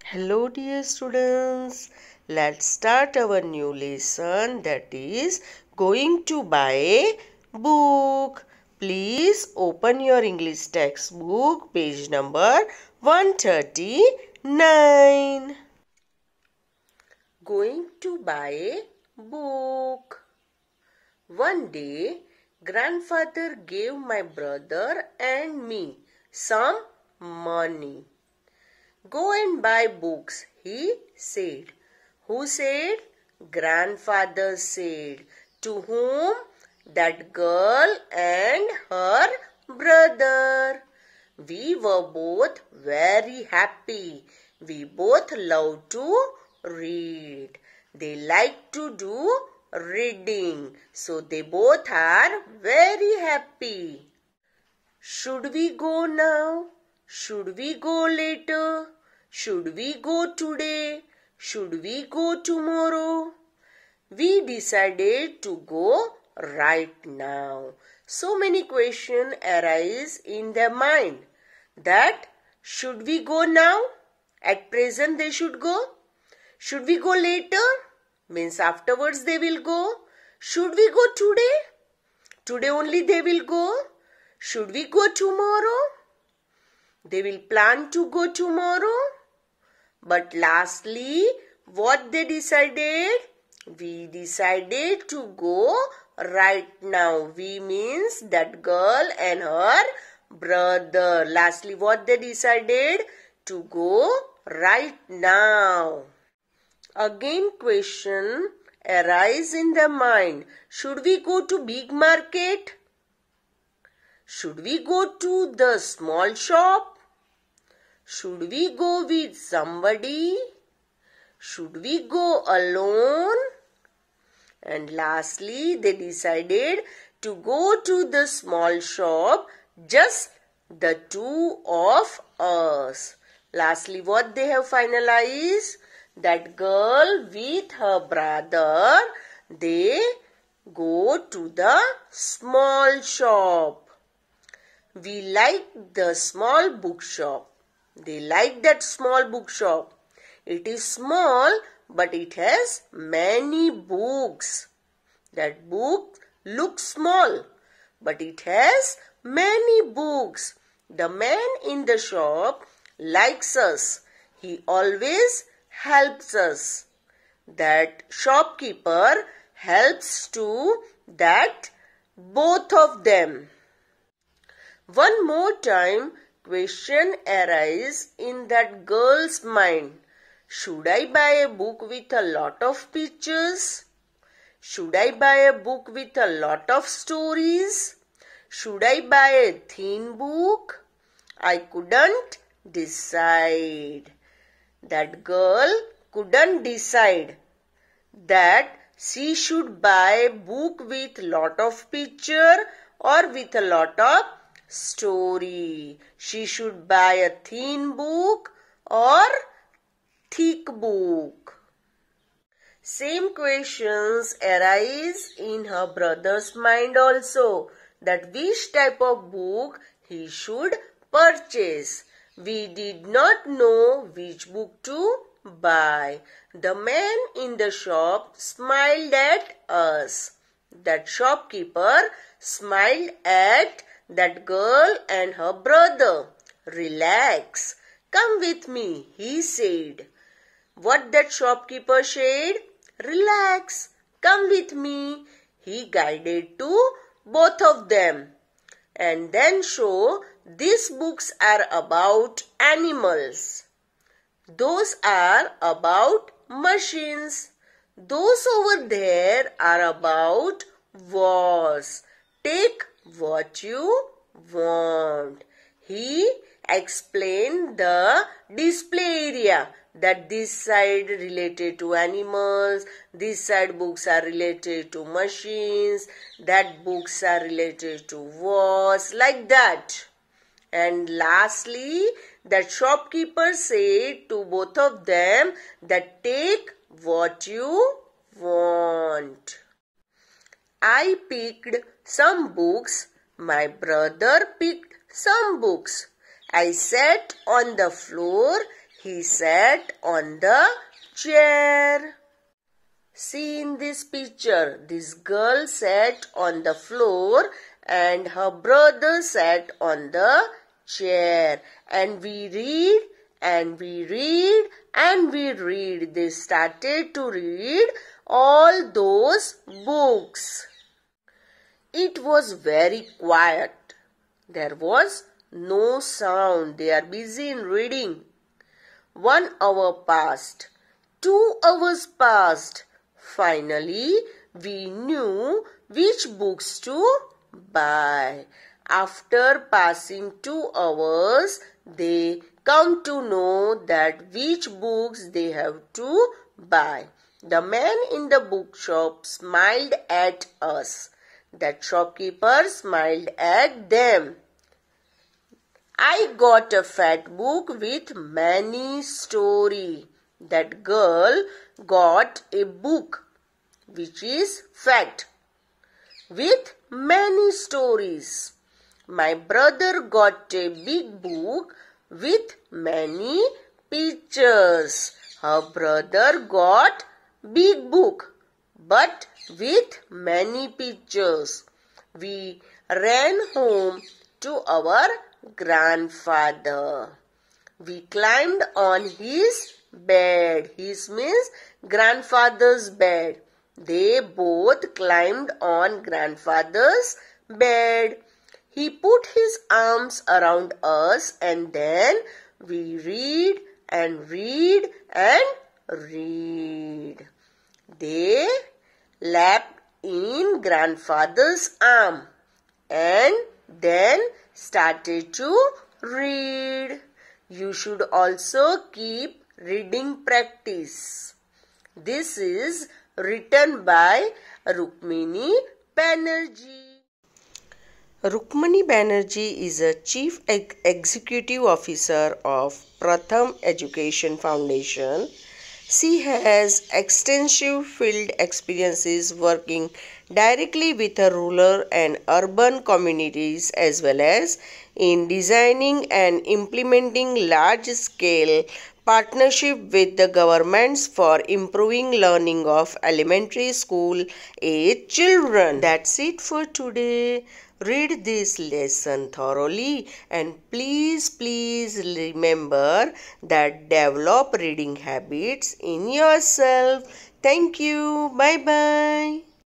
Hello dear students, let's start our new lesson, that is going to buy a book. Please open your English textbook, page number 139. Going to buy a book. One day, grandfather gave my brother and me some money. Go and buy books, he said. Who said? Grandfather said. To whom? That girl and her brother. We were both very happy. We both loved to read. They like to do reading. So they both are very happy. Should we go now? Should we go later? Should we go today? Should we go tomorrow? We decided to go right now. So many questions arise in their mind that should we go now? At present they should go. Should we go later? Means afterwards they will go. Should we go today? Today only they will go. Should we go tomorrow? They will plan to go tomorrow. But lastly, what they decided? We decided to go right now. We means that girl and her brother. Lastly, what they decided? To go right now. Again question arise in the mind. Should we go to big market? Should we go to the small shop? Should we go with somebody? Should we go alone? And lastly, they decided to go to the small shop, just the two of us. Lastly, what they have finalized? That girl with her brother, they go to the small shop. We like the small bookshop. They like that small bookshop. It is small, but it has many books. That book looks small, but it has many books. The man in the shop likes us. He always helps us. That shopkeeper helps to that both of them. One more time, question arise in that girl's mind. Should I buy a book with a lot of pictures? Should I buy a book with a lot of stories? Should I buy a thin book? I couldn't decide. That girl couldn't decide that she should buy a book with lot of picture or with a lot of story. She should buy a thin book or thick book. Same questions arise in her brother's mind also, that which type of book he should purchase. We did not know which book to buy. The man in the shop smiled at us. That shopkeeper smiled at that girl and her brother. Relax. Come with me, he said. What that shopkeeper said? Relax. Come with me. He guided to both of them. And then show these books are about animals. Those are about machines. Those over there are about wars. Take what you want. He explained the display area, that this side related to animals, this side books are related to machines, that books are related to wars, like that. And lastly, that shopkeeper said to both of them that take what you want. I picked some books. My brother picked some books. I sat on the floor He sat on the chair. See in this picture, this girl sat on the floor and her brother sat on the chair. And we read and we read and we read. They started to read all those books. It was very quiet. There was no sound. They are busy in reading. 1 hour passed. 2 hours passed. Finally, we knew which books to buy. After passing 2 hours, they come to know that which books they have to buy. The man in the bookshop smiled at us. That shopkeeper smiled at them. I got a fat book with many stories. That girl got a book which is fat with many stories. My brother got a big book with many pictures. Her brother got big book but with many pictures. We ran home to our grandfather. We climbed on his bed. His means grandfather's bed. They both climbed on grandfather's bed. He put his arms around us and then we read and read and read. They lapped in grandfather's arm and then started to read. You should also keep reading practice. This is written by Rukmini Banerjee. Rukmini Banerjee is a Chief Executive Officer of Pratham Education Foundation. She has extensive field experiences working directly with rural and urban communities as well as in designing and implementing large-scale partnership with the governments for improving learning of elementary school age children. That's it for today. Read this lesson thoroughly and please remember that develop reading habits in yourself. Thank you. Bye bye.